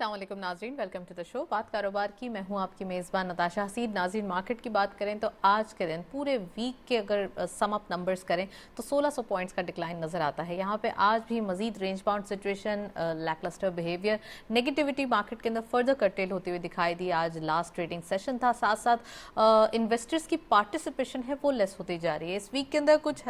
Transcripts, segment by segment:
अस्सलाम वालेकुम नाज़रीन, वेलकम टू द शो। बात कारोबार की, मैं हूं आपकी मेज़बान नताशा हसीब। नाज़रीन, मार्केट की बात करें तो आज के दिन पूरे वीक के अगर सम अप नंबर्स करें तो 1600 पॉइंट्स का डिक्लाइन नज़र आता है। यहाँ पे आज भी मजीद range bound situation, lacklustre behaviour, negativity market के अंदर फर्दर कर्टेल होती हुई दिखाई दी। आज लास्ट ट्रेडिंग सेशन था, साथ साथ इन्वेस्टर्स की पार्टिसिपेशन है वो लेस होती जा रही है। इस वीक के अंदर कुछ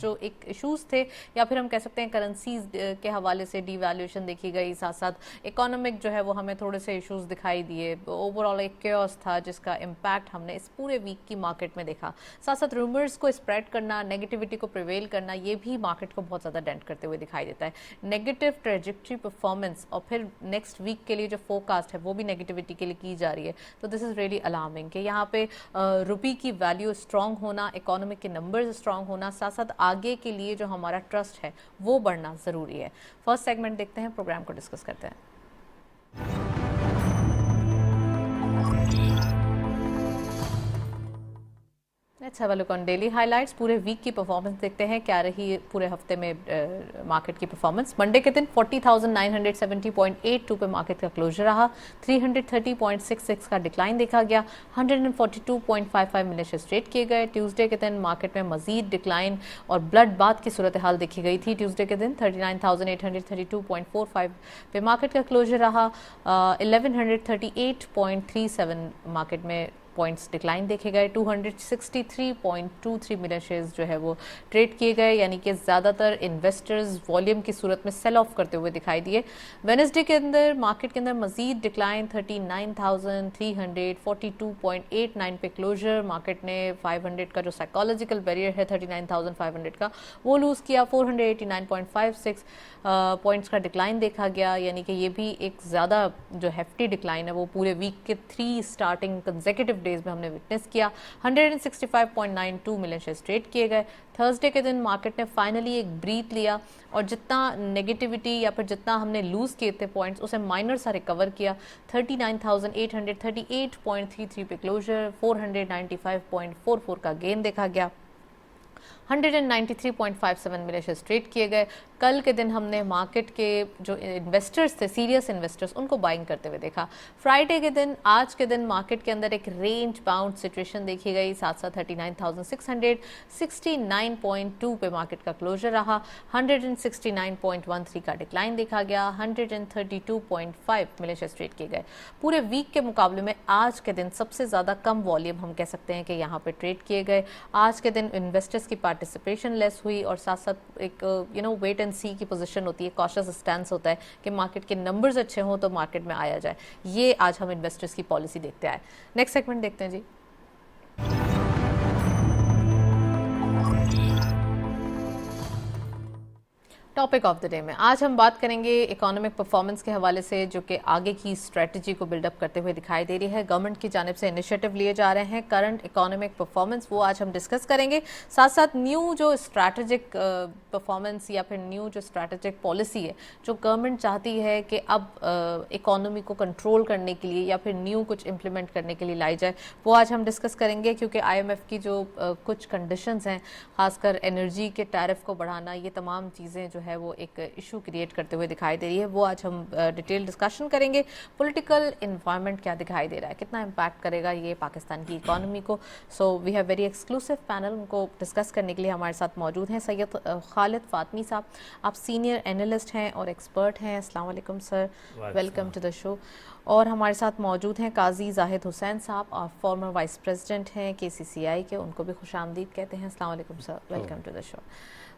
जो एक इशूज़ थे, या फिर हम कह सकते हैं करेंसीज के हवाले से डीवैल्यूएशन देखी गई, साथ साथ इकोनॉमिक जो है वो हमें थोड़े से इश्यूज दिखाई दिए। ओवरऑल एक केओस था जिसका इम्पैक्ट हमने इस पूरे वीक की मार्केट में देखा। साथ साथ रूमर्स को स्प्रेड करना, नेगेटिविटी को प्रिवेल करना, ये भी मार्केट को बहुत ज़्यादा डेंट करते हुए दिखाई देता है। नेगेटिव ट्रेजेक्ट्री परफॉर्मेंस और फिर नेक्स्ट वीक के लिए जो फोरकास्ट है वो भी नेगेटिविटी के लिए की जा रही है। तो दिस इज़ रियली अलार्मिंग कि यहाँ पे रुपी की वैल्यू स्ट्रांग होना, इकोनॉमिक के नंबर्स स्ट्रांग होना, साथ साथ आगे के लिए जो हमारा ट्रस्ट है वो बढ़ना ज़रूरी है। फर्स्ट सेगमेंट देखते हैं, प्रोग्राम को डिस्कस करते हैं। Let's have a look on daily highlights. पूरे वीक की परफॉर्मेंस देखते हैं, क्या रही पूरे हफ्ते में मार्केट की परफॉर्मेंस। मंडे के दिन 40,970.82 पे मार्केट का क्लोजर रहा। 330.66 का डिक्लाइन देखा गया। 142.55 मिलियन शेयर्स ट्रेड किए गए। ट्यूसडे के दिन मार्केट में मजीद डिक्लाइन और ब्लड बाथ की सूरत हाल देखी गई थी। ट्यूसडे के दिन 39,832.45 पे मार्केट का क्लोजर रहा। 1138.37 मार्केट में पॉइंट्स डिक्लाइन देखे गए। 263.23 मिलियन शेयर्स जो है वो ट्रेड किए गए, यानी कि ज़्यादातर इन्वेस्टर्स वॉल्यूम की सूरत में सेल ऑफ करते हुए दिखाई दिए। वेडनेसडे के अंदर मार्केट के अंदर मजीद डिक्लाइन, 39,342.89 पे क्लोजर। मार्केट ने 500 का जो साइकोलॉजिकल बैरियर है 39,500 का वो लूज़ किया। 489.56 पॉइंट्स का डिक्लाइन देखा गया, यानी कि ये भी एक ज़्यादा जो हेफ्टी डिक्लाइन है वो पूरे वीक के 3 स्टार्टिंग कंसेक्यूटिव डेज में हमने विटनेस किया। 165.92 मिलियन शेयर्स ट्रेड किए गए। थर्सडे के दिन मार्केट ने फाइनली एक ब्रीथ लिया और जितना नेगेटिविटी या फिर जितना हमने लूज़ किए थे पॉइंट्स, उसे माइनर सा रिकवर किया। 39,838.33 पे क्लोजर। 495.44 का गेन देखा गया। 193.57 मिलियन शेयर्स ट्रेड किए गए। कल के दिन हमने मार्केट के जो इन्वेस्टर्स थे, सीरियस इन्वेस्टर्स, उनको बाइंग करते हुए देखा। फ्राइडे के दिन, आज के दिन मार्केट के अंदर एक रेंज बाउंड सिचुएशन देखी गई। साथ साथ 39,669.2 पे मार्केट का क्लोजर रहा। 169.13 का डिक्लाइन देखा गया। 132.5 मिलियन शेयर्स ट्रेड किए गए। पूरे वीक के मुकाबले में आज के दिन सबसे ज़्यादा कम वॉल्यूम हम कह सकते हैं कि यहाँ पे ट्रेड किए गए। आज के दिन इन्वेस्टर्स की पार्टिसिपेशन लेस हुई और साथ साथ एक वेट एंड सी की पोजीशन होती है, कॉशियस स्टैंस होता है कि मार्केट के नंबर्स अच्छे हों तो मार्केट में आया जाए। ये आज हम इन्वेस्टर्स की पॉलिसी देखते आए। नेक्स्ट सेगमेंट देखते हैं जी। टॉपिक ऑफ द डे में आज हम बात करेंगे इकोनॉमिक परफॉर्मेंस के हवाले से, जो कि आगे की स्ट्रेटजी को बिल्डअप करते हुए दिखाई दे रही है। गवर्नमेंट की जानिब से इनिशिएटिव लिए जा रहे हैं। करंट इकोनॉमिक परफॉर्मेंस वो आज हम डिस्कस करेंगे। साथ साथ न्यू जो स्ट्रैटेजिक परफॉर्मेंस या फिर न्यू जो स्ट्रैटेजिक पॉलिसी है जो गवर्नमेंट चाहती है कि अब इकोनॉमी को कंट्रोल करने के लिए या फिर न्यू कुछ इम्प्लीमेंट करने के लिए लाई जाए, वो आज हम डिस्कस करेंगे। क्योंकि IMF की जो कुछ कंडीशंस हैं, खासकर एनर्जी के टैरिफ को बढ़ाना, ये तमाम चीज़ें जो है वो एक इशू क्रिएट करते हुए दिखाई दे रही है। वो आज हम डिटेल डिस्कशन करेंगे। पॉलिटिकल इन्वायरमेंट क्या दिखाई दे रहा है, कितना इम्पैक्ट करेगा ये पाकिस्तान की इकोनॉमी को। So we have very exclusive panel, उनको डिस्कस करने के लिए हमारे साथ मौजूद हैं सैयद खालिद फातमी साहब। आप सीनियर एनालिस्ट हैं और एक्सपर्ट हैं। अस्सलाम वालेकुम sir, welcome to the show. और हमारे साथ मौजूद हैं काजी जाहिद हुसैन साहब, आप फॉर्मर वाइस प्रेसिडेंट हैं KCCI के, उनको भी खुशामदीद कहते हैं। अस्सलाम वालेकुम sir, welcome to the show.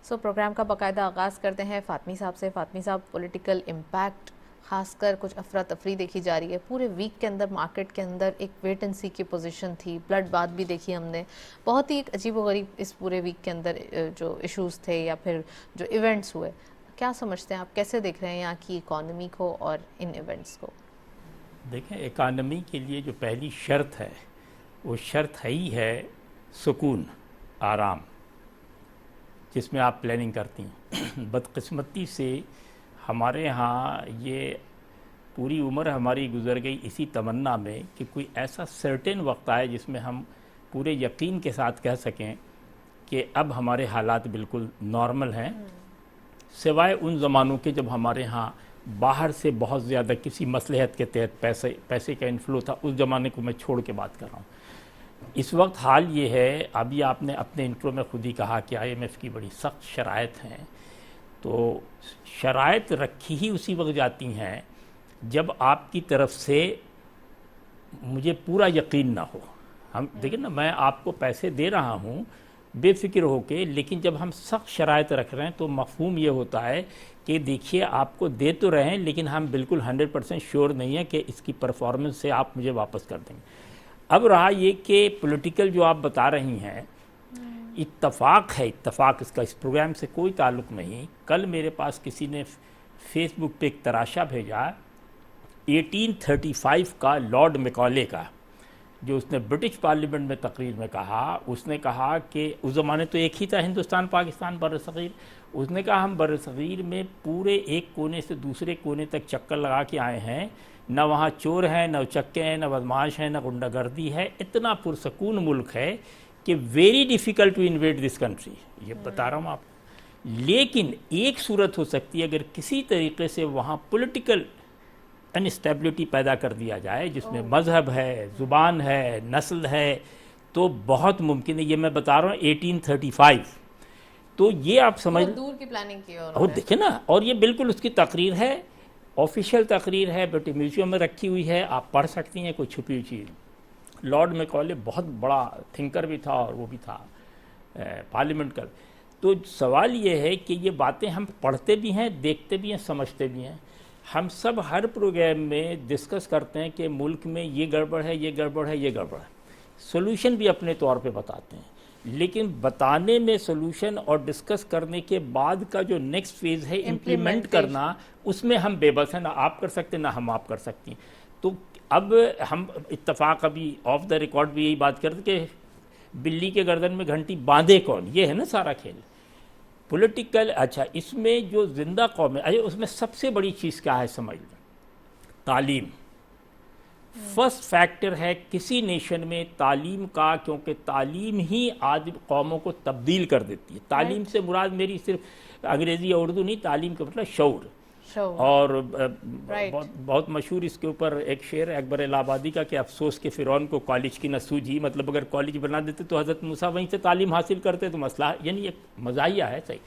So program का बाकायदा आगाज़ करते हैं फातमी साहब से। फातमी साहब, पॉलिटिकल इम्पैक्ट, खासकर कुछ अफरा तफरी देखी जा रही है। पूरे वीक के अंदर मार्केट के अंदर एक वेट एंड सी की पोजीशन थी, ब्लड बाथ भी देखी हमने। बहुत ही एक अजीब व गरीब इस पूरे वीक के अंदर जो इश्यूज़ थे या फिर जो इवेंट्स हुए, क्या समझते हैं आप, कैसे देख रहे हैं यहाँ की इकॉनमी को और इन इवेंट्स को? देखें, इकानमी के लिए जो पहली शर्त है वो शर्त है ही है सुकून, आराम, जिसमें आप प्लानिंग करती हैं। बदकिस्मती से हमारे यहाँ ये पूरी उम्र हमारी गुजर गई इसी तमन्ना में कि कोई ऐसा सर्टेन वक्त आए जिसमें हम पूरे यकीन के साथ कह सकें कि अब हमारे हालात बिल्कुल नॉर्मल हैं, सिवाय उन ज़मानों के जब हमारे यहाँ बाहर से बहुत ज़्यादा किसी मसलहत के तहत पैसे का इन्फ्लो था, उस ज़माने को मैं छोड़ के बात कर रहा हूँ। इस वक्त हाल ये है, अभी आपने अपने इंट्रो में खुद ही कहा कि IMF की बड़ी सख्त शराइत हैं, तो शराइत रखी ही उसी वक्त जाती हैं जब आपकी तरफ से मुझे पूरा यकीन ना हो। हम देखिए ना, मैं आपको पैसे दे रहा हूँ बेफिक्र होके, लेकिन जब हम सख्त शराइत रख रहे हैं तो मफहूम ये होता है कि देखिए आपको दे तो रहे हैं लेकिन हम बिल्कुल 100% श्योर नहीं है कि इसकी परफॉर्मेंस से आप मुझे वापस कर देंगे। अब रहा ये कि पॉलिटिकल जो आप बता रही हैं, इत्तफाक है, इत्तफाक इसका इस प्रोग्राम से कोई ताल्लुक़ नहीं। कल मेरे पास किसी ने फेसबुक पे एक तराशा भेजा 1835 का लॉर्ड मैकॉले का, जो उसने ब्रिटिश पार्लियामेंट में तकरीर में कहा। उसने कहा कि उस ज़माने तो एक ही था हिंदुस्तान पाकिस्तान बर्रसगीर। उसने कहा हम बर्रसगीर में पूरे एक कोने से दूसरे कोने तक चक्कर लगा के आए हैं, न वहाँ चोर हैं, न उचक्के हैं, न बदमाश हैं, न गुंडागर्दी है। इतना पुरसकून मुल्क है कि very difficult to invade this country. ये बता रहा हूँ आपको। लेकिन एक सूरत हो सकती है, अगर किसी तरीके से वहाँ पॉलिटिकल अनस्टेबिलिटी पैदा कर दिया जाए जिसमें मज़हब है, ज़ुबान है, नस्ल है, तो बहुत मुमकिन है। ये मैं बता रहा हूँ 1835। तो ये आप समझ, दूर की प्लानिंग की और देखिए ना, और ये बिल्कुल उसकी तकरीर है, ऑफिशियल तकरीर है, ब्रिटिश म्यूजियम में रखी हुई है, आप पढ़ सकती हैं, कोई छुपी हुई चीज़। लॉर्ड मैकॉले बहुत बड़ा थिंकर भी था और वो भी था पार्लियामेंट का। तो सवाल ये है कि ये बातें हम पढ़ते भी हैं, देखते भी हैं, समझते भी हैं। हम सब हर प्रोग्राम में डिस्कस करते हैं कि मुल्क में ये गड़बड़ है, ये गड़बड़ है, ये गड़बड़ है। सोल्यूशन भी अपने तौर पे बताते हैं, लेकिन बताने में सोल्यूशन और डिस्कस करने के बाद का जो नेक्स्ट फेज़ है इम्प्लीमेंट करना, उसमें हम बेबस हैं। ना आप कर सकते, ना हम आप कर सकती हैं। तो अब हम इत्तफाक अभी ऑफ द रिकॉर्ड भी यही बात करते कि बिल्ली के गर्दन में घंटी बांधे कौन, ये है ना सारा खेल पॉलिटिकल। अच्छा, इसमें जो जिंदा कौम है, अरे उसमें सबसे बड़ी चीज़ क्या है समझ लें, तालीम। फर्स्ट फैक्टर है किसी नेशन में तालीम का, क्योंकि तालीम ही आदि कौमों को तब्दील कर देती है। तालीम से मुराद मेरी सिर्फ अंग्रेज़ी या उर्दू नहीं, तालीम का मतलब शऊर। और बहुत मशहूर इसके ऊपर एक शेर है अकबर इलाहाबादी का कि अफसोस के फ़िरौन को कॉलेज की न सूझी। मतलब अगर कॉलेज बना देते तो हज़रत मूसा वहीं से तालीम हासिल करते, तो मसला यानी एक मज़ाहिया है सही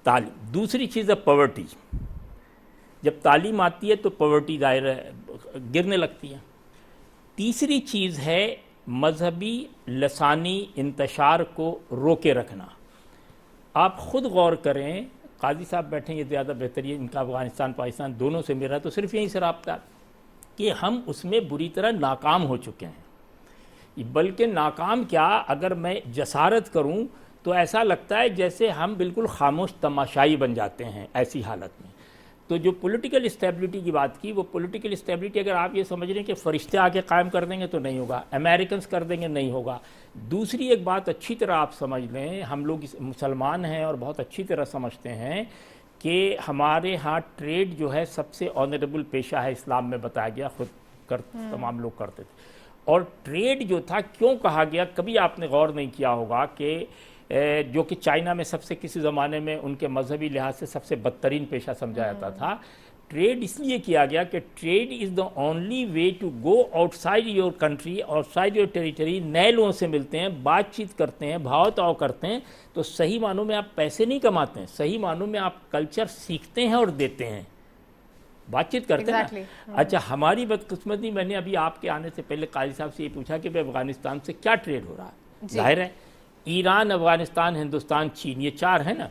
तालीम। दूसरी चीज़ है पॉवर्टी। जब तालीम आती है तो पॉवर्टी दायरा गिरने लगती है। तीसरी चीज़ है मजहबी लसानी इंतशार को रोके रखना। आप ख़ुद गौर करें, काजी साहब बैठे, ये ज़्यादा बेहतर है, इनका अफ़गानिस्तान पाकिस्तान दोनों से मेरा तो सिर्फ यहीं से रब्ता कि हम उसमें बुरी तरह नाकाम हो चुके हैं। बल्कि नाकाम क्या, अगर मैं जसारत करूं तो ऐसा लगता है जैसे हम बिल्कुल खामोश तमाशाई बन जाते हैं ऐसी हालत में। तो जो पॉलिटिकल स्टेबिलिटी की बात की, वो पॉलिटिकल स्टेबिलिटी अगर आप ये समझ रहे हैं कि फ़रिश्ते आके कायम कर देंगे तो नहीं होगा, अमेरिकन्स कर देंगे नहीं होगा। दूसरी एक बात अच्छी तरह आप समझ लें, हम लोग मुसलमान हैं और बहुत अच्छी तरह समझते हैं कि हमारे यहाँ ट्रेड जो है सबसे ऑनरेबल पेशा है, इस्लाम में बताया गया, खुद तमाम लोग करते थे। और ट्रेड जो था क्यों कहा गया, कभी आपने गौर नहीं किया होगा कि जो कि चाइना में सबसे किसी ज़माने में उनके मजहबी लिहाज से सबसे बदतरीन पेशा समझा जाता था। ट्रेड इसलिए किया गया कि trade is the only way to go outside your country, outside your territory. नए लोगों से मिलते हैं, बातचीत करते हैं, भाव ताव करते हैं, तो सही मानों में आप पैसे नहीं कमाते हैं, सही मानों में आप कल्चर सीखते हैं और देते हैं, बातचीत करते हैं ना। अच्छा, हमारी बदकिस्मती, मैंने अभी आपके आने से पहले काजी साहब से ये पूछा कि भाई अफगानिस्तान से क्या ट्रेड हो रहा है। जाहिर है ईरान, अफगानिस्तान, हिंदुस्तान, चीन, ये चार है ना।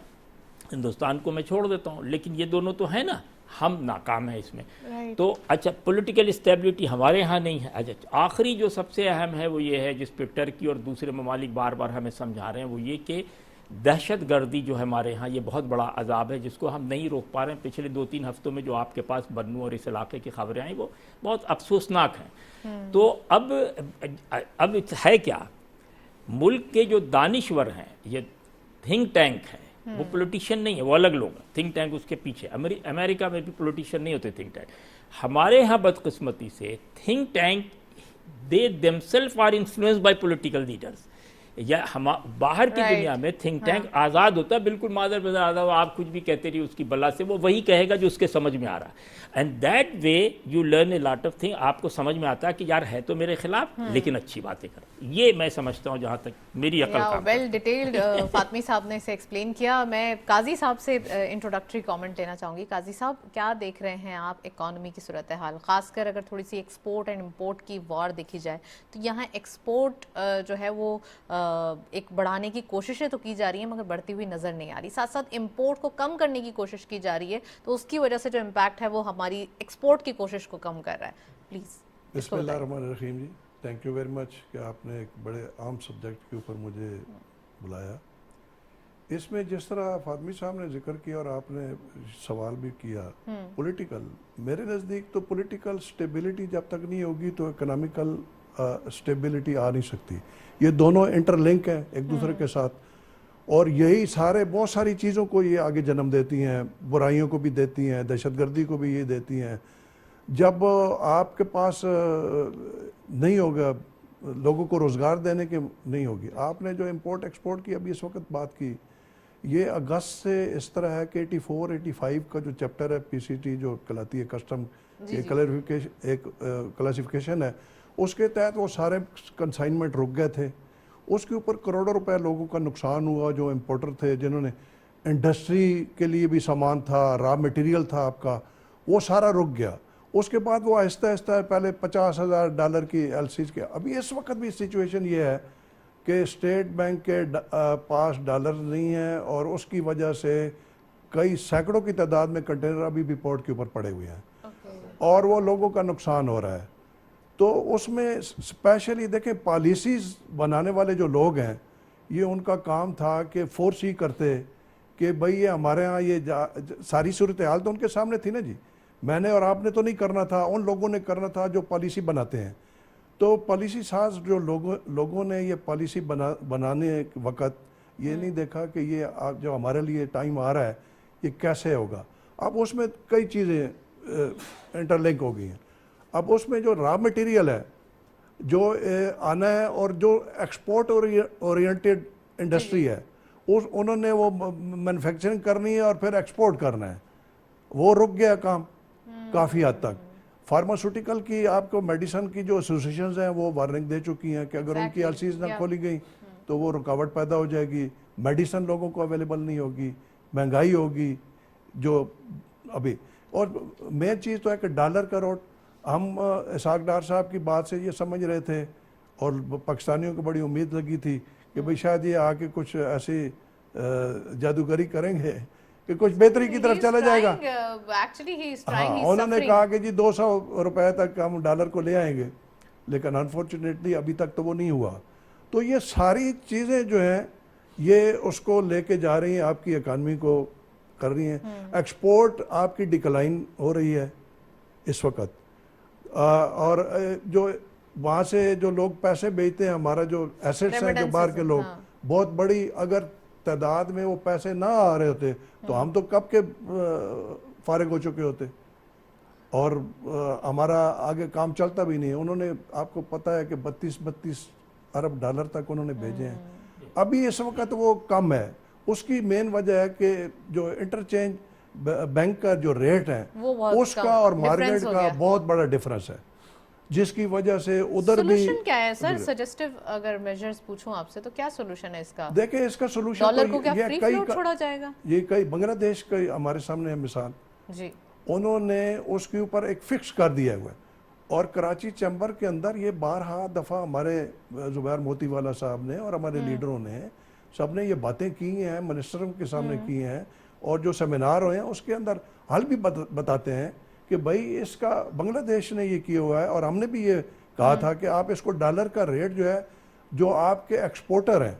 हिंदुस्तान को मैं छोड़ देता हूँ, लेकिन ये दोनों तो है ना, हम नाकाम हैं इसमें। तो अच्छा, पॉलिटिकल स्टेबिलिटी हमारे यहाँ नहीं है। अच्छा, आखिरी जो सबसे अहम है वो ये है, जिस पर टर्की और दूसरे ममालिक बार बार हमें समझा रहे हैं, वो ये कि दहशत गर्दी जो है हमारे यहाँ, ये बहुत बड़ा अजाब है जिसको हम नहीं रोक पा रहे हैं। पिछले 2-3 हफ्तों में जो आपके पास बन्नू और इस इलाके की खबरें आई वो बहुत अफसोसनाक हैं। तो अब है क्या, मुल्क के जो दानिश्वर हैं, ये थिंक टैंक हैं, वो पॉलिटिशियन नहीं है, वो अलग लोग हैं। थिंक टैंक उसके पीछे, अमेरिका में भी पॉलिटिशियन नहीं होते थिंक टैंक। हमारे यहाँ बदकिस्मती से think tank they themselves are influenced by political leaders. या हम बाहर की दुनिया में थिंक टैंक आज़ाद होता है, बिल्कुल मादर बदर आज़ाद, आप कुछ भी कहते रहिए उसकी बल्ला से, वो वही कहेगा जो उसके समझ में आ रहा है। And that way you learn a lot of thing. आपको समझ में आता है कि यार है तो मेरे खिलाफ लेकिन अच्छी बातें कर। ये मैं समझता हूँ जहाँ तक मेरी अकल काम वेल डिटेल्ड फातमी साहब ने इसे एक्सप्लेन किया। मैं काजी साहब से इंट्रोडक्टरी कमेंट लेना चाहूँगी। काजी साहब, क्या देख रहे हैं आप इकोनॉमी की सूरत हाल, खासकर अगर थोड़ी सी एक्सपोर्ट एंड इम्पोर्ट की वॉर देखी जाए तो यहाँ एक्सपोर्ट जो है वो एक बढ़ाने की कोशिशें तो की जा रही हैं मगर बढ़ती हुई नज़र नहीं आ रही, साथ साथ इम्पोर्ट को कम करने की कोशिश की जा रही है, तो उसकी वजह से जो इम्पैक्ट है वो हमारी एक्सपोर्ट की कोशिश को कम कर रहा है। प्लीज़। बिस्मिल्लाहिर्रहमानिर्रहीम जी, थैंक यू वेरी मच कि आपने एक बड़े आम सब्जेक्ट के ऊपर मुझे बुलाया। इसमें जिस तरह फातमी साहब ने जिक्र किया और आपने सवाल भी किया, पॉलिटिकल, मेरे नज़दीक तो पॉलिटिकल स्टेबिलिटी जब तक नहीं होगी तो इकोनॉमिकल स्टेबिलिटी आ नहीं सकती। ये दोनों इंटरलिंक हैं एक दूसरे के साथ, और यही सारे बहुत सारी चीज़ों को ये आगे जन्म देती हैं, बुराइयों को भी देती हैं, दहशतगर्दी को भी ये देती हैं। जब आपके पास नहीं होगा, लोगों को रोज़गार देने के नहीं होगी। आपने जो इंपोर्ट एक्सपोर्ट की अभी इस वक्त बात की, ये अगस्त से इस तरह है कि 84-85 का जो चैप्टर है पीसीटी जो कहलाती है कस्टम एक क्लासिफिकेशन है, उसके तहत वो सारे कंसाइनमेंट रुक गए थे। उसके ऊपर करोड़ों रुपए लोगों का नुकसान हुआ जो इंपोर्टर थे, जिन्होंने इंडस्ट्री के लिए भी सामान था, रॉ मटेरियल था आपका, वो सारा रुक गया। उसके बाद वो आहिस्ता आहिस्ता पहले $50,000 की एलसीज के, अभी इस वक्त भी सिचुएशन ये है कि स्टेट बैंक के पास डॉलर नहीं है और उसकी वजह से कई सैकड़ों की तादाद में कंटेनर अभी भी पोर्ट के ऊपर पड़े हुए हैं और वो लोगों का नुकसान हो रहा है। तो उसमें स्पेशली देखें, पॉलिसीज़ बनाने वाले जो लोग हैं, ये उनका काम था कि फोर्स ही करते कि भाई ये हमारे यहाँ ये सारी सूरत हाल तो उनके सामने थी ना जी, मैंने और आपने तो नहीं करना था, उन लोगों ने करना था जो पॉलिसी बनाते हैं। तो पॉलिसी साज जो लोगों ने ये पॉलिसी बनाने के वक्त ये नहीं देखा कि ये जो हमारे लिए टाइम आ रहा है ये कैसे होगा। अब उसमें कई चीज़ें इंटरलिंक हो गई हैं। अब उसमें जो रॉ मटेरियल है जो आना है और जो एक्सपोर्ट ओरिएंटेड इंडस्ट्री है, उन्होंने वो मैन्युफैक्चरिंग करनी है और फिर एक्सपोर्ट करना है, वो रुक गया काम काफ़ी हद तक। फार्मास्यूटिकल की आपको मेडिसिन की जो एसोसिएशंस हैं वो वार्निंग दे चुकी हैं कि अगर उनकी एलसीज ना खोली गई तो वो रुकावट पैदा हो जाएगी, मेडिसिन लोगों को अवेलेबल नहीं होगी, महंगाई होगी जो अभी। और मेन चीज़ तो है कि डॉलर का रोट, हम इसाक डार साहब की बात से ये समझ रहे थे और पाकिस्तानियों को बड़ी उम्मीद लगी थी कि भाई शायद ये आके कुछ ऐसी जादूगरी करेंगे कि कुछ बेहतरी की तरफ चला जाएगा। हाँ, उन्होंने कहा कि जी 200 रुपए तक हम डॉलर को ले आएंगे, लेकिन अनफॉर्चुनेटली अभी तक तो वो नहीं हुआ। तो ये सारी चीज़ें जो हैं ये उसको लेके जा रही हैं, आपकी इकानमी को कर रही हैं। एक्सपोर्ट आपकी डिक्लाइन हो रही है इस वक्त, और जो वहाँ से जो लोग पैसे भेजते हैं, हमारा जो एसेट्स हैं जो बाहर के लोग, बहुत बड़ी अगर तादाद में वो पैसे ना आ रहे होते तो हम तो कब के फारिग हो चुके होते और हमारा आगे काम चलता भी नहीं है। उन्होंने, आपको पता है कि 32 अरब डॉलर तक उन्होंने भेजे हैं। अभी इस वक्त वो कम है। उसकी मेन वजह है कि जो इंटरचेंज बैंक का जो रेट है उसका और मार्केट का बहुत बड़ा डिफरेंस है, जिसकी वजह से उधर भी। सॉल्यूशन क्या है सर? सजेस्टिव अगर मेजर्स पूछूं आपसे तो क्या सॉल्यूशन है इसका? देखिए, इसका सॉल्यूशन डॉलर को क्या फ्री फ्लोट छोड़ा जाएगा? ये कई बांग्लादेश का हमारे सामने है मिसाल जी, उन्होंने उसके ऊपर एक फिक्स कर दिया हुआ है और कराची चैम्बर के अंदर ये 12 दफ़ा हमारे जुबैर मोतीवाला साहब ने और हमारे लीडरों ने सब ने ये बातें की हैं, मिनिस्टरों के सामने की हैं, और जो सेमिनार हुए हैं उसके अंदर हल भी बताते हैं कि भाई इसका बांग्लादेश ने ये किया हुआ है। और हमने भी ये कहा था कि आप इसको डॉलर का रेट जो है, जो आपके एक्सपोर्टर हैं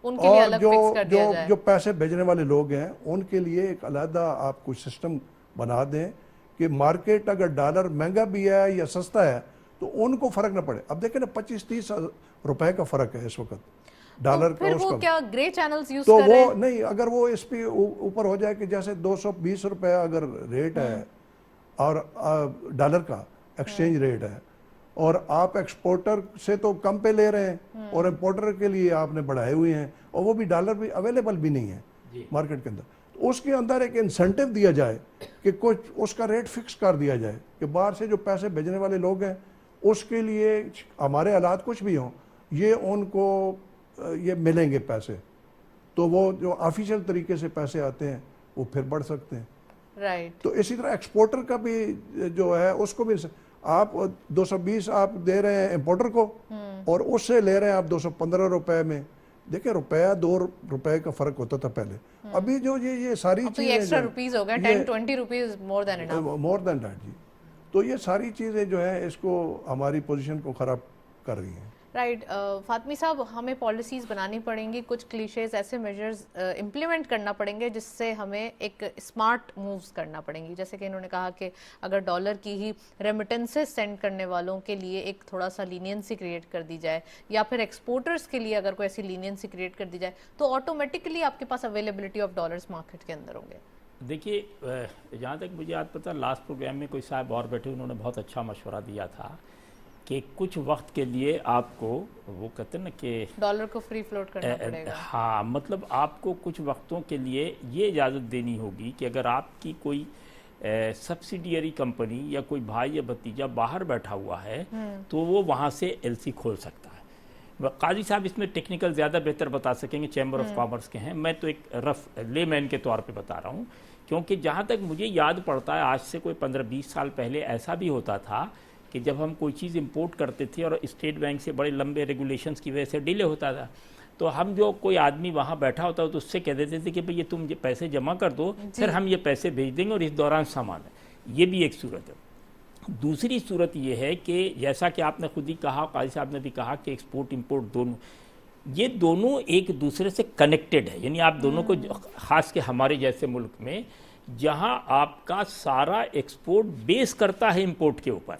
उनके लिए अलग फिक्स कर दिया जाए, जो पैसे भेजने वाले लोग हैं उनके लिए एक अलग आप कुछ सिस्टम बना दें कि मार्केट अगर डॉलर महंगा भी है या सस्ता है तो उनको फर्क ना पड़े। अब देखें ना, 25-30 रुपए का फर्क है इस वक्त डॉलर का। वो क्या ग्रे चैनल्स यूज तो कर रहे हैं? वो नहीं, अगर वो इस पे ऊपर हो जाए कि जैसे 220 रुपए अगर रेट है और डॉलर का एक्सचेंज रेट है और आप एक्सपोर्टर से तो कम पे ले रहे हैं और इंपोर्टर के लिए आपने बढ़ाए हुए हैं, और वो भी डॉलर भी अवेलेबल भी नहीं है मार्केट के अंदर। तो उसके अंदर एक इंसेंटिव दिया जाए कि कुछ उसका रेट फिक्स कर दिया जाए कि बाहर से जो पैसे भेजने वाले लोग हैं उसके लिए हमारे हालात कुछ भी हों, ये उनको ये मिलेंगे पैसे, तो वो जो ऑफिशियल तरीके से पैसे आते हैं वो फिर बढ़ सकते हैं। राइट। तो इसी तरह एक्सपोर्टर का भी जो है उसको भी आप 220 आप दे रहे हैं इंपोर्टर को और उससे ले रहे हैं आप 215 रुपए में। देखिए रुपया 2 रुपए का फर्क होता था पहले, अभी जो ये सारी चीजें एक्स्ट्रा रुपीस हो गया, 10-20 rupees more than enough, more than that जी। तो ये सारी चीजें जो है इसको हमारी पोजीशन को खराब कर रही हैं। राइट। फातमी साहब, हमें पॉलिसीज बनानी पड़ेंगी, कुछ क्लीशेज ऐसे मेजर्स इम्प्लीमेंट करना पड़ेंगे जिससे हमें एक स्मार्ट मूव्स करना पड़ेंगी। जैसे कि इन्होंने कहा कि अगर डॉलर की ही रेमिटेंसेस सेंड करने वालों के लिए एक थोड़ा सा लीनियंसी क्रिएट कर दी जाए, या फिर एक्सपोर्टर्स के लिए अगर कोई ऐसी लीनियंसी क्रिएट कर दी जाए, तो ऑटोमेटिकली आपके पास अवेलेबिलिटी ऑफ डॉलर्स मार्केट के अंदर होंगे। देखिए, जहाँ तक मुझे याद पता, लास्ट प्रोग्राम में कोई साहब और बैठे, उन्होंने बहुत अच्छा मशवरा दिया था कि कुछ वक्त के लिए आपको, वो कहते हैं ना कि डॉलर को फ्री फ्लोट करना पड़ेगा। हाँ, मतलब आपको कुछ वक्तों के लिए ये इजाज़त देनी होगी कि अगर आपकी कोई सब्सिडियरी कंपनी या कोई भाई या भतीजा बाहर बैठा हुआ है तो वो वहाँ से एलसी खोल सकता है। काजी साहब इसमें टेक्निकल ज़्यादा बेहतर बता सकेंगे, चैम्बर ऑफ कॉमर्स के हैं, मैं तो एक रफ लेमैन के तौर पे बता रहा हूँ। क्योंकि जहाँ तक मुझे याद पड़ता है, आज से कोई 15-20 साल पहले ऐसा भी होता था कि जब हम कोई चीज़ इंपोर्ट करते थे और स्टेट बैंक से बड़े लंबे रेगुलेशंस की वजह से डिले होता था, तो हम जो कोई आदमी वहाँ बैठा होता तो उससे कह देते थे कि भाई ये तुम ये पैसे जमा कर दो, फिर हम ये पैसे भेज देंगे और इस दौरान सामान है। ये भी एक सूरत है। दूसरी सूरत ये है कि जैसा कि आपने खुद ही कहा, काजी साहब ने भी कहा कि एक्सपोर्ट इंपोर्ट दोनों, ये दोनों एक दूसरे से कनेक्टेड है। यानी आप दोनों को, ख़ास के हमारे जैसे मुल्क में जहाँ आपका सारा एक्सपोर्ट बेस करता है इंपोर्ट के ऊपर,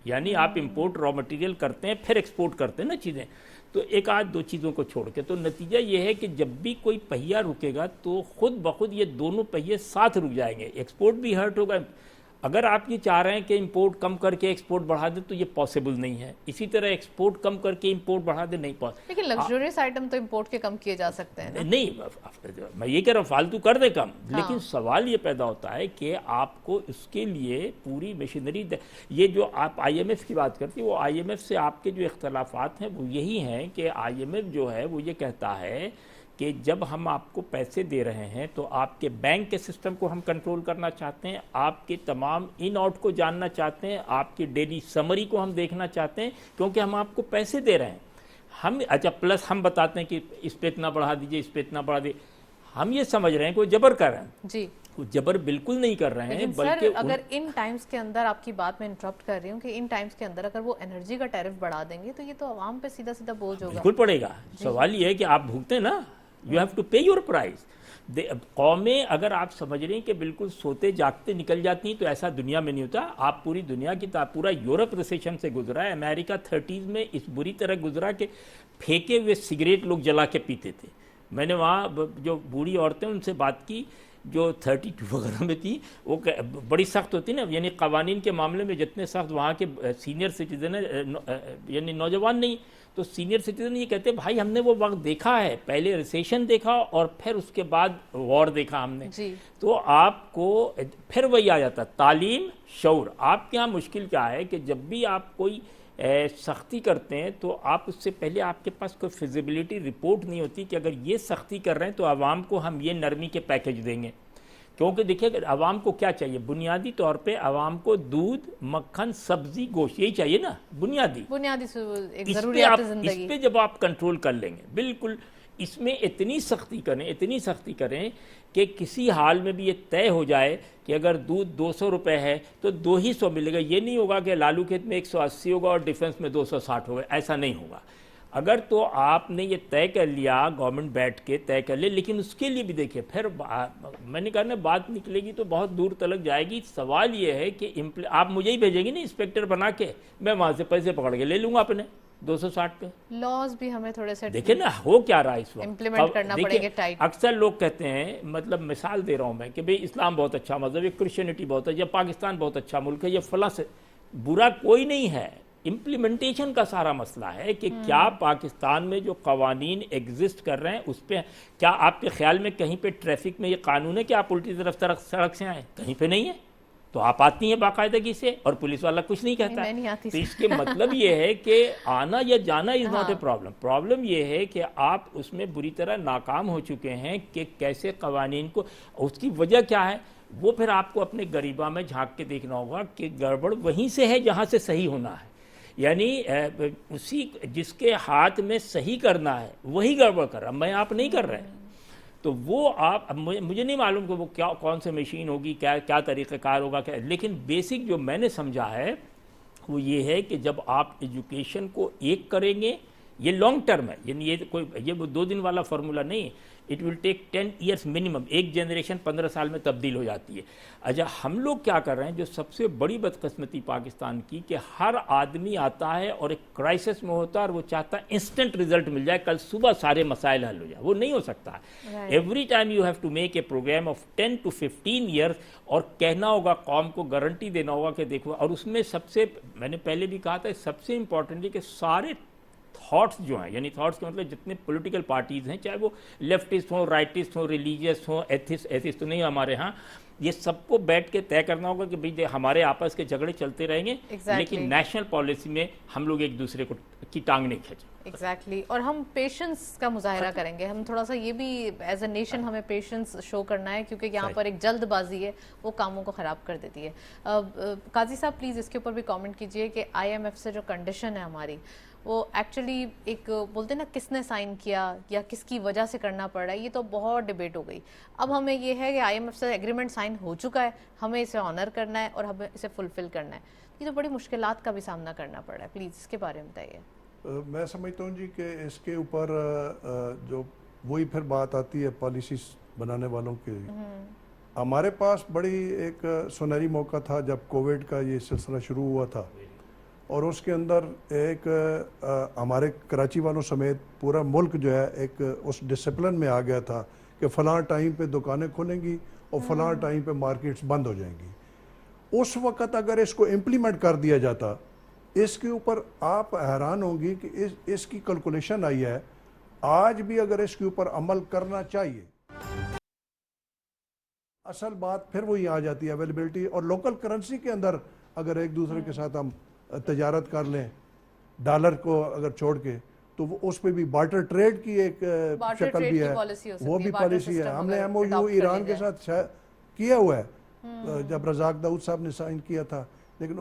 यानी आप इंपोर्ट रॉ मटेरियल करते हैं फिर एक्सपोर्ट करते हैं ना चीज़ें, तो एक आध दो चीज़ों को छोड़ के, तो नतीजा ये है कि जब भी कोई पहिया रुकेगा तो खुद ब खुद ये दोनों पहिए साथ रुक जाएंगे, एक्सपोर्ट भी हर्ट होगा। अगर आप ये चाह रहे हैं कि इंपोर्ट कम करके एक्सपोर्ट बढ़ा दे तो ये पॉसिबल नहीं है, इसी तरह एक्सपोर्ट कम करके इंपोर्ट बढ़ा दे नहीं पॉसिबल। लेकिन लग्जरियस आइटम तो इंपोर्ट के कम किए जा सकते हैं ना? नहीं, मैं ये कह रहा हूँ फालतू कर दे कम, लेकिन सवाल ये पैदा होता है कि आपको इसके लिए पूरी मशीनरी, ये जो आप IMF की बात करती है, वो IMF से आपके जो इख्तलाफात हैं वो यही हैं कि IMF जो है वो ये कहता है कि जब हम आपको पैसे दे रहे हैं तो आपके बैंक के सिस्टम को हम कंट्रोल करना चाहते हैं, आपके तमाम इन आउट को जानना चाहते हैं, आपकी डेली समरी को हम देखना चाहते हैं, क्योंकि हम आपको पैसे दे रहे हैं। हम अच्छा प्लस हम बताते हैं कि इस पे इतना बढ़ा दीजिए, इस पे इतना बढ़ा दीजिए। हम ये समझ रहे हैं कोई जबर कर रहे हैं जी, कोई जबर बिल्कुल नहीं कर रहे हैं, बल्कि अगर इन टाइम्स के अंदर, आपकी बात में इंटरप्ट कर रही हूँ कि इन टाइम्स के अंदर अगर वो एनर्जी का टैरिफ बढ़ा देंगे तो ये तो आवाम पे सीधा सीधा बोझ होगा। बिल्कुल पड़ेगा। सवाल ये है कि आप भुगते हैं ना, यू हैव टू पे योर प्राइस। कौमें अगर आप समझ रहे हैं कि बिल्कुल सोते जागते निकल जाती हैं, तो ऐसा दुनिया में नहीं होता। आप पूरी दुनिया की, पूरा यूरोप रिसेशन से गुजरा है, अमेरिका 30s में इस बुरी तरह गुजरा कि फेंके हुए सिगरेट लोग जला के पीते थे। मैंने वहाँ जो बूढ़ी औरतें उनसे बात की जो 32 वगैरह में थी, वो बड़ी सख्त होती ना, यानी कवानीन के मामले में जितने सख्त वहाँ के सीनियर सिटीजन है, यानी नौजवान नहीं तो सीनियर सिटीजन, ये कहते हैं भाई हमने वो वक्त देखा है, पहले रिसेशन देखा और फिर उसके बाद वॉर देखा हमने जी। तो आपको फिर वही आ जाता, तालीम शऊर। आपके यहाँ मुश्किल क्या है कि जब भी आप कोई सख्ती करते हैं तो आप उससे पहले आपके पास कोई फिजिबिलिटी रिपोर्ट नहीं होती कि अगर ये सख्ती कर रहे हैं तो आवाम को हम ये नरमी के पैकेज देंगे। क्योंकि देखिए आवाम को क्या चाहिए, बुनियादी तौर पे आवाम को दूध, मक्खन, सब्जी, गोश्त, यही चाहिए ना, बुनियादी एक ज़रूरियात ज़िंदगी। इस पे जब आप कंट्रोल कर लेंगे, बिल्कुल इसमें इतनी सख्ती करें कि किसी हाल में भी ये तय हो जाए कि अगर दूध 200 रुपये है तो 200 मिलेगा। ये नहीं होगा कि लालू खेत में 180 होगा और डिफेंस में 260 होगा, ऐसा नहीं होगा। अगर तो आपने ये तय कर लिया, गवर्नमेंट बैठ के तय कर ले, लेकिन उसके लिए भी देखिए फिर मैंने कहा ना बात निकलेगी तो बहुत दूर तलक जाएगी। सवाल ये है कि आप मुझे ही भेजेंगे ना इंस्पेक्टर बना के, मैं वहाँ से पैसे पकड़ के ले लूँगा अपने 260 पे। लॉज भी हमें थोड़े से देखिए ना हो क्या रहा है इस वक्त, इम्प्लीमेंट करना पड़ेगा टाइट। अक्सर लोग कहते हैं, मतलब मिसाल दे रहा हूँ मैं कि भाई इस्लाम बहुत अच्छा मजहब है, क्रिश्चियनिटी बहुत है, या पाकिस्तान बहुत अच्छा मुल्क है, या फला से, बुरा कोई नहीं है। इम्प्लीमेंटेशन का सारा मसला है कि क्या पाकिस्तान में जो कवानीन एग्जिस्ट कर रहे हैं उस पर, क्या आपके ख्याल में कहीं पे ट्रैफिक में ये कानून है कि आप उल्टी तरफ सड़क से आए? कहीं पे नहीं है। तो आप आती हैं बाकायदगी से और पुलिस वाला कुछ नहीं कहता है। तो इसके मतलब ये है कि आना या जाना is not a problem. Problem ये है कि आप उसमें बुरी तरह नाकाम हो चुके हैं कि कैसे कवानीन को, उसकी वजह क्या है वो फिर आपको अपने गरीबा में झांक के देखना होगा कि गड़बड़ वहीं से है जहाँ से सही होना है। यानी उसी जिसके हाथ में सही करना है वही गड़बड़ कर रहा, मैं आप नहीं कर रहे हैं। तो वो आप, अब मुझे नहीं मालूम कि वो क्या, कौन सी मशीन होगी, क्या क्या तरीक़ाकार होगा, क्या, लेकिन बेसिक जो मैंने समझा है वो ये है कि जब आप एजुकेशन को एक करेंगे, ये लॉन्ग टर्म है, यानी ये 2 दिन वाला फार्मूला नहीं, it will take 10 years minimum. एक जनरेशन 15 साल में तब्दील हो जाती है। अच्छा, हम लोग क्या कर रहे हैं, जो सबसे बड़ी बदकिस्मती पाकिस्तान की, कि हर आदमी आता है और एक क्राइसिस में होता है और वो चाहता है इंस्टेंट रिजल्ट मिल जाए, कल सुबह सारे मसाइल हल हो जाए। वो नहीं हो सकता है। Every time you have to make a program of 10 to 15 years, और कहना होगा कौम को, गारंटी देना होगा कि देखो, और उसमें सबसे, मैंने पहले भी कहा था, सबसे इंपॉर्टेंट है कि सारे थॉट्स जो हैं, यानी थॉट्स के मतलब जितने पॉलिटिकल पार्टीज़ हैं, चाहे वो लेफ्टिस्ट हों, राइटिस्ट हों, रिलीजियस हों, एथिस्ट तो नहीं हमारे यहाँ, ये सबको बैठ के तय करना होगा कि भाई हमारे आपस के झगड़े चलते रहेंगे, लेकिन नेशनल पॉलिसी में हम लोग एक दूसरे को की टांग नहीं खींचे। एग्जैक्टली और हम पेशेंस का मुजाहरा करेंगे। हम थोड़ा सा ये भी एज अ नेशन हमें पेशेंस शो करना है, क्योंकि यहाँ पर एक जल्दबाजी है वो कामों को ख़राब कर देती है। काजी साहब प्लीज़ इसके ऊपर भी कमेंट कीजिए कि IMF से जो कंडीशन है हमारी, वो एक्चुअली एक बोलते हैं ना, किसने साइन किया या किसकी वजह से करना पड़ रहा है, ये तो बहुत डिबेट हो गई। अब हमें ये है कि IMF से एग्रीमेंट साइन हो चुका है, हमें इसे ऑनर करना है और हमें इसे फुलफिल करना है। ये तो बड़ी मुश्किलात का भी सामना करना पड़ रहा है। प्लीज़ इसके बारे में बताइए। मैं समझता हूँ जी कि इसके ऊपर जो वही फिर बात आती है पॉलिसीज बनाने वालों के। हमारे पास बड़ी एक सुनहरी मौका था जब कोविड का ये सिलसिला शुरू हुआ था, और उसके अंदर एक हमारे कराची वालों समेत पूरा मुल्क जो है एक उस डिसिप्लिन में आ गया था कि फ़लाँ टाइम पे दुकानें खुलेंगी और फ़लाँ टाइम पे मार्केट्स बंद हो जाएंगी। उस वक़्त अगर इसको इम्प्लीमेंट कर दिया जाता, इसके ऊपर आप हैरान होंगी कि इसकी कैलकुलेशन आई है, आज भी अगर इसके ऊपर अमल करना चाहिए। असल बात फिर वही आ जाती है अवेलेबिलिटी, और लोकल करेंसी के अंदर अगर एक दूसरे के साथ हम तजारत कर लें, डॉलर को अगर छोड़ के, तो वो उस पर भी बार्टर ट्रेड की एक शक्ल भी है, वो भी पॉलिसी है। हमने MOU ईरान के साथ किया हुआ है जब रज़ाक दाऊद साहब ने साइन किया था, लेकिन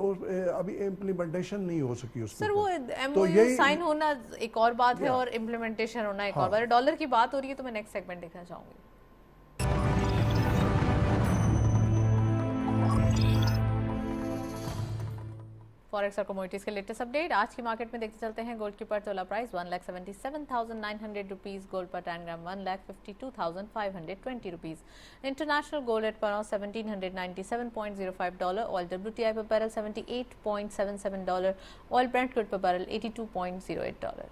अभी इम्प्लीमेंटेशन नहीं हो सकी उसके। सर वो MOU साइन होना एक और बात है और इम्प्लीमेंटेशन होना एक और बात है। डॉलर की बात हो रही है तो मैं नेक्स्ट सेगमेंट देखना चाहूंगी। फॉरेक्स और कमोडिटीज के लेटेस्ट अपडेट आज की मार्केट में देखते चलते हैं। गोल्ड की पर तोला प्राइस 1,77,900 रुपीज, गोल्ड पर 10 gram 1,52,520 rupees. International gold rate पर $1,797.05, ऑयल WTI पर बैरल $78.77, ऑयल ब्रेंट क्रूड पर बैरल $82.08।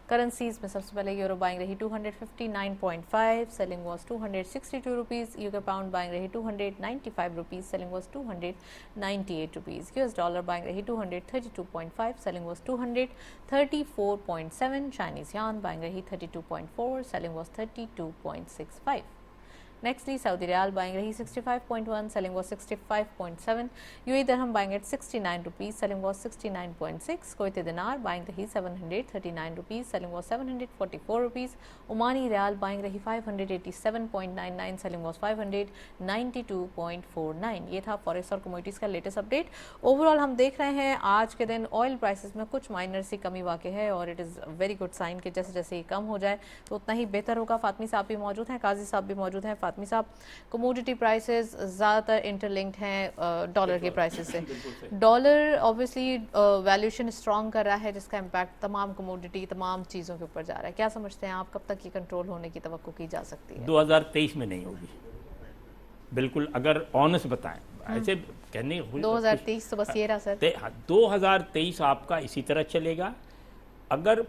करेंसीज में सबसे पहले यूरो बाइंग रही 259.5, selling was 262 rupees. UK pound buying रही 295 rupees, selling was 298 rupees. US dollar buying रही 232.5, selling was 234.7। Chinese yuan buying रही 32.4, selling was 32.65। Nextly Saudi riyal buying रही 65.1, selling was 65.7। UAE dirham buying at 69 rupees, selling was 69.6। Kuwaiti dinar buying रही 739 rupees, selling was 744 rupees. Omani riyal buying रही 587.99, selling was 592.49। ये था forex और commodities का latest update. Overall हम देख रहे हैं आज के दिन ऑयल प्राइसेस में कुछ माइनर सी कमी वाक़ है, और it is very good sign कि जैसे जैसे ये कम हो जाए तो उतना ही बेहतर होगा। फातमी साहब भी मौजूद हैं, काजी साहब भी मौजूद हैं। फातमी साहब, कमोडिटी प्राइसेस ज़्यादातर इंटरलिंक्ड हैं डॉलर के प्राइसेस से। डॉलर ऑब्वियसली वैल्यूएशन स्ट्रॉन्ग कर रहा है, जिसका इम्पैक्ट तमाम कमोडिटी, तमाम चीज़ों के ऊपर जा रहा है। क्या समझते हैं आप, कब तक ये कंट्रोल होने की तवक्को की जा सकती है? 2023 में नहीं होगी, बिल्कुल। अगर ऑनेस्ट बताएं, ऐसे कहने 2023 तो बस ये रहा सर। 2023 आपका इसी तरह चलेगा अगर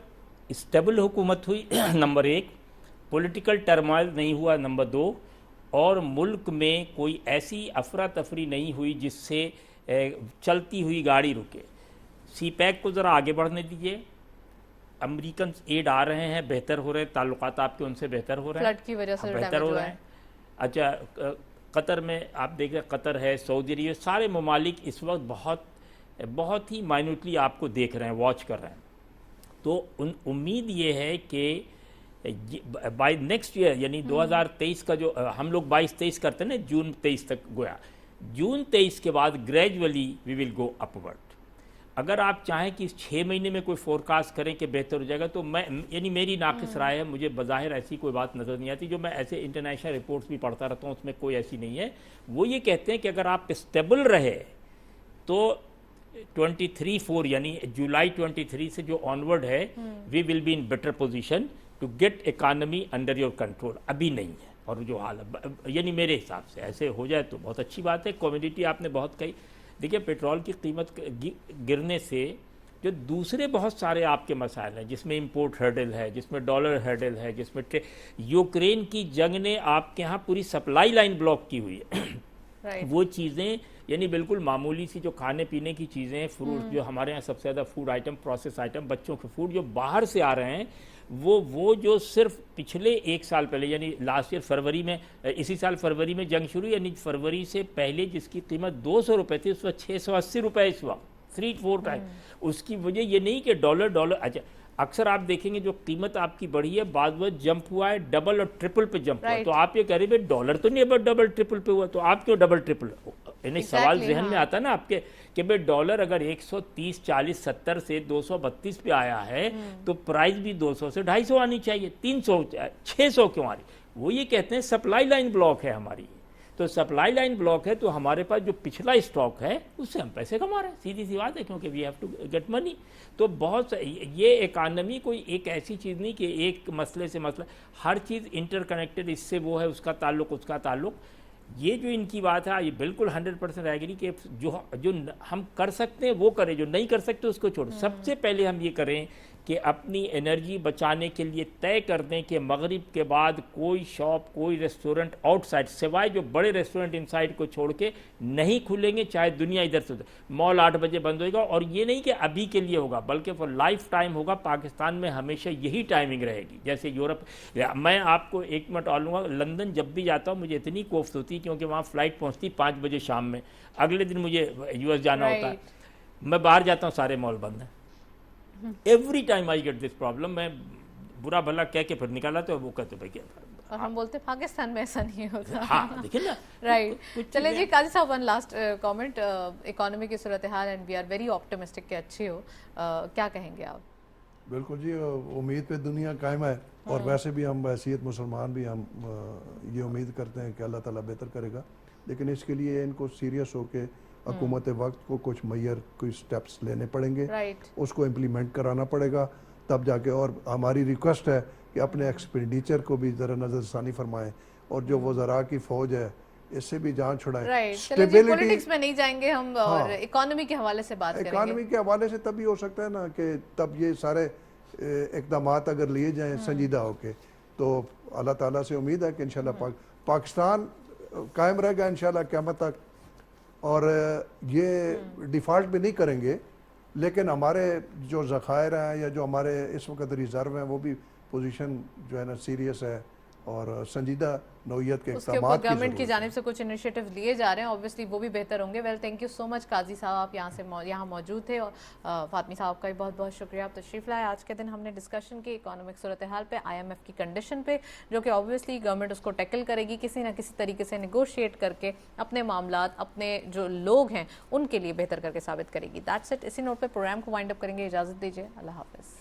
स्टेबल हुकूमत हुई नंबर 1, पॉलिटिकल टर्मोइल नहीं हुआ नंबर 2, और मुल्क में कोई ऐसी अफरा तफरी नहीं हुई जिससे चलती हुई गाड़ी रुके। CPEC को ज़रा आगे बढ़ने दीजिए। अमेरिकन एड आ रहे हैं, बेहतर हो रहे हैं, ताल्लुकात आपके उनसे बेहतर हो रहे हैं, फ्लड की वजह से बेहतर हो रहे हैं। अच्छा, कतर में आप देख रहे हैं, कतर है, सऊदी अरब, सारे ममालिक इस वक्त बहुत ही माइन्यूटली आपको देख रहे हैं, वॉच कर रहे हैं। तो उम्मीद ये है कि बाय नेक्स्ट ईयर, यानी 2023 का जो हम लोग 22-23 करते हैं ना, जून 23 तक गोया, जून 23 के बाद gradually we will go upward. अगर आप चाहें कि इस 6 महीने में कोई फोरकास्ट करें कि बेहतर हो जाएगा, तो मैं, यानी मेरी नाक़िस राय है, मुझे बज़ाहिर ऐसी कोई बात नज़र नहीं आती। जो मैं ऐसे इंटरनेशनल रिपोर्ट्स भी पढ़ता रहता हूँ, उसमें कोई ऐसी नहीं है। वो ये कहते हैं कि अगर आप स्टेबल रहे तो 23-4 यानी जुलाई 23 से जो ऑनवर्ड है, we will be in better position to get economy under your control. अभी नहीं है, और जो हाल यानी मेरे हिसाब से ऐसे हो जाए तो बहुत अच्छी बात है। कमोडिटी आपने बहुत कही, देखिए पेट्रोल की कीमत गिरने से जो दूसरे बहुत सारे आपके मसाइल हैं, जिसमें इंपोर्ट हर्डल है, जिसमें डॉलर हर्डल है, जिसमें यूक्रेन की जंग ने आपके यहाँ पूरी सप्लाई लाइन ब्लॉक की हुई है। वो चीज़ें यानी बिल्कुल मामूली सी जो खाने पीने की चीज़ें, फ्रूट, जो हमारे यहाँ सबसे ज़्यादा फूड आइटम, प्रोसेस आइटम, बच्चों के फूड जो बाहर से आ रहे हैं, वो जो सिर्फ पिछले 1 साल पहले, यानी लास्ट ईयर फरवरी में, इसी साल फरवरी में जंग शुरू, यानी फरवरी से पहले जिसकी कीमत 200 रुपये थी, उस वक्त 680 रुपये इस वक्त 3-4 टाइम। उसकी वजह ये नहीं कि डॉलर अच्छा, अक्सर आप देखेंगे जो कीमत आपकी बढ़ी है, बाद में जंप हुआ है, डबल और ट्रिपल पे जंप हुआ। तो आप ये कह रहे हैं डॉलर तो नहीं, डबल ट्रिपल पे हुआ, तो आप क्यों डबल ट्रिपल? यानी सवाल जहन में आता ना आपके कि भाई डॉलर अगर 130, 40, 70 से 232 पे आया है, तो प्राइस भी 200 से 250 आनी चाहिए, 300, 600 क्यों आ रही? वो ये कहते हैं सप्लाई लाइन ब्लॉक है हमारी। तो सप्लाई लाइन ब्लॉक है, तो हमारे पास जो पिछला स्टॉक है उससे हम पैसे कमा रहे हैं, सीधी सी बात है, क्योंकि we have to get money. तो बहुत ये इकानमी कोई एक ऐसी चीज़ नहीं कि एक मसले से मसला, हर चीज़ इंटरकनेक्टेड, इससे वो है, उसका ताल्लुक, उसका ताल्लुक। ये जो इनकी बात है, ये बिल्कुल 100% एग्री कि जो हम कर सकते हैं वो करें, जो नहीं कर सकते उसको छोड़। सबसे पहले हम ये करें कि अपनी एनर्जी बचाने के लिए तय कर दें कि मगरिब के बाद कोई शॉप, कोई रेस्टोरेंट आउटसाइड, सिवाय जो बड़े रेस्टोरेंट इनसाइड को छोड़ के नहीं खुलेंगे, चाहे दुनिया इधर से उधर। मॉल 8 बजे बंद होएगा, और ये नहीं कि अभी के लिए होगा, बल्कि फॉर लाइफ टाइम होगा। पाकिस्तान में हमेशा यही टाइमिंग रहेगी, जैसे यूरोप। मैं आपको 1 मिनट और लूँगा, लंदन जब भी जाता हूँ मुझे इतनी कोफ्त होती है, क्योंकि वहाँ फ़्लाइट पहुँचती 5 बजे शाम में, अगले दिन मुझे US जाना होता है, मैं बाहर जाता हूँ, सारे मॉल बंद हैं। Every time I get this problem. मैं बुरा भला कह के फिर निकाला, तो वो कहते भाई क्या, और हम बोलते पाकिस्तान में ऐसा नहीं होता। हाँ, देखिए ना। राइट। चलिए जी, काजी साहब, वन लास्ट कमेंट, इकोनॉमी की सूरत हाल, and we are very optimistic कि अच्छी हो, क्या कहेंगे आप? बिल्कुल जी, उम्मीद पे दुनिया कायम है, और वैसे भी हम हैसियत मुसलमान भी हम ये उम्मीद करते हैं कि अल्लाह ताला बेहतर करेगा। लेकिन इसके लिए इनको सीरियस होके हुकूमत वक्त को कुछ मैयर कोई स्टेप्स लेने पड़ेंगे, उसको इम्प्लीमेंट कराना पड़ेगा, तब जाके। और हमारी रिक्वेस्ट है कि अपने एक्सपेंडिचर को भी ज़रा नज़रसानी फरमाएं, और जो वज़रा की फ़ौज है इससे भी जान छुड़ाएं। स्टेबिलिटी, पॉलिटिक्स में नहीं जाएंगे हम, और इकोनॉमी के हवाले से बात करेंगे। इकोनॉमी के हवाले से तभी हो सकता है ना कि तब ये सारे इक़दामात अगर लिए जाएँ संजीदा होके, तो अल्लाह ताला से उम्मीद है कि इंशाल्लाह पाकिस्तान कायम रहेगा इंशाल्लाह क़यामत तक। और ये डिफ़ॉल्ट भी नहीं करेंगे, लेकिन हमारे जो ज़खायर हैं या जो हमारे इस वक्त रिज़र्व हैं, वो भी पोजीशन जो है ना सीरियस है, और संजीदा नौइयत के इक़दामात की गवर्नमेंट की जानिब से कुछ इनिशिएटिव लिए जा रहे हैं, ऑब्वियसली वो भी बेहतर होंगे। Well, thank you so much Qazi साहब, आप यहाँ मौजूद थे, और फातमी साहब का भी बहुत बहुत शुक्रिया, आप तशरीफ़ लाए। आज के दिन हमने डिस्कशन की इकोनॉमिक सूरत हाल पे, IMF की कंडीशन पे, जो कि ऑब्वियसली गवर्नमेंट उसको टैकल करेगी किसी ना किसी तरीके से, निगोशिएट करके अपने मामलात, अपने जो लोग हैं उनके लिए बेहतर करके साबित करेगी। That's it. इसी नोट पर प्रोग्राम को वाइंड अप करेंगे। इजाज़त दीजिए, अल्लाह हाफ़िज़।